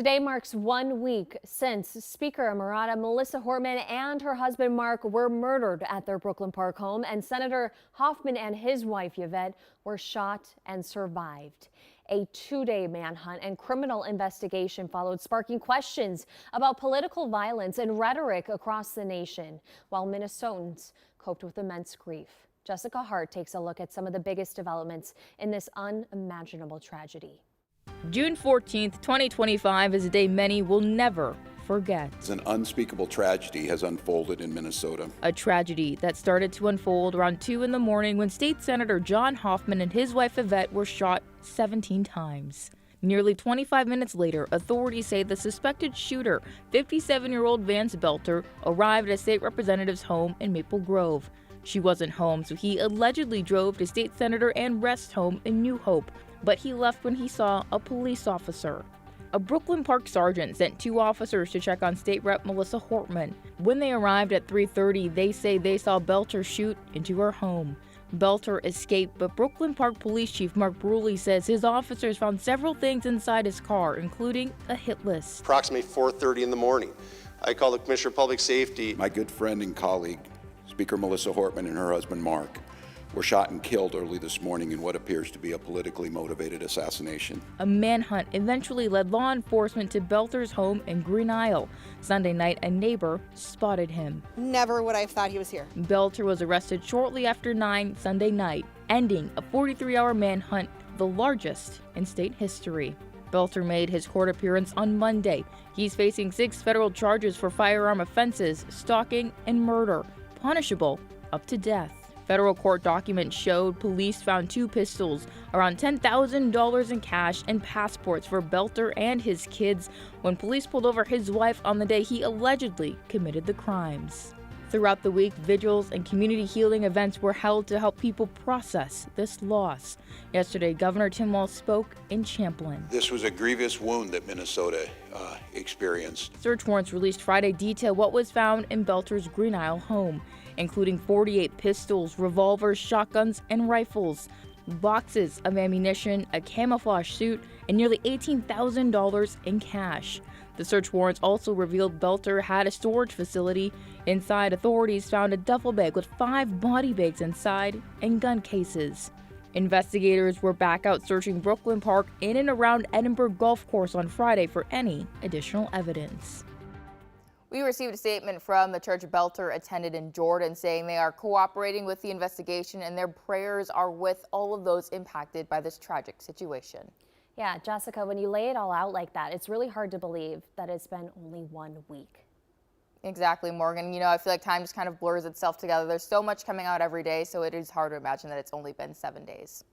Today marks 1 week since Speaker Emirata Melissa Hortman and her husband Mark were murdered at their Brooklyn Park home, and Senator Hoffman and his wife Yvette were shot and survived. A 2-day manhunt and criminal investigation followed, sparking questions about political violence and rhetoric across the nation, while Minnesotans coped with immense grief. Jessica Hart takes a look at some of the biggest developments in this unimaginable tragedy. June 14th, 2025 is a day many will never forget. An unspeakable tragedy has unfolded in Minnesota. A tragedy that started to unfold around 2 in the morning when State Senator John Hoffman and his wife Yvette were shot 17 times. Nearly 25 minutes later, authorities say the suspected shooter, 57-year-old Vance Belter, arrived at a state representative's home in Maple Grove. She wasn't home, so he allegedly drove to State Senator Ann Rest's home in New Hope, but he left when he saw a police officer. A Brooklyn Park sergeant sent 2 officers to check on State Rep Melissa Hortman. When they arrived at 3:30, they say they saw Belter shoot into her home. Belter escaped, but Brooklyn Park Police Chief Mark Bruley says his officers found several things inside his car, including a hit list. Approximately 4:30 in the morning, I called the Commissioner of Public Safety. My good friend and colleague, Speaker Melissa Hortman, and her husband Mark were shot and killed early this morning in what appears to be a politically motivated assassination. A manhunt eventually led law enforcement to Belter's home in Green Isle. Sunday night, a neighbor spotted him. Never would I have thought he was here. Belter was arrested shortly after 9 Sunday night, ending a 43-hour manhunt, the largest in state history. Belter made his court appearance on Monday. He's facing 6 federal charges for firearm offenses, stalking, and murder, punishable up to death. Federal court documents showed police found 2 pistols, around $10,000 in cash, and passports for Belter and his kids when police pulled over his wife on the day he allegedly committed the crimes. Throughout the week, vigils and community healing events were held to help people process this loss. Yesterday, Governor Tim Walz spoke in Champlin. This was a grievous wound that Minnesota experienced. Search warrants released Friday detail what was found in Belter's Green Isle home, including 48 pistols, revolvers, shotguns, and rifles, boxes of ammunition, a camouflage suit, and nearly $18,000 in cash. The search warrants also revealed Belter had a storage facility. Inside, authorities found a duffel bag with 5 body bags inside and gun cases. Investigators were back out searching Brooklyn Park in and around Edinburgh Golf Course on Friday for any additional evidence. We received a statement from the church Belter attended in Jordan saying they are cooperating with the investigation and their prayers are with all of those impacted by this tragic situation. Yeah, Jessica, when you lay it all out like that, it's really hard to believe that it's been only 1 week. Exactly, Morgan. I feel like time just kind of blurs itself together. There's so much coming out every day, so it is hard to imagine that it's only been 7 days.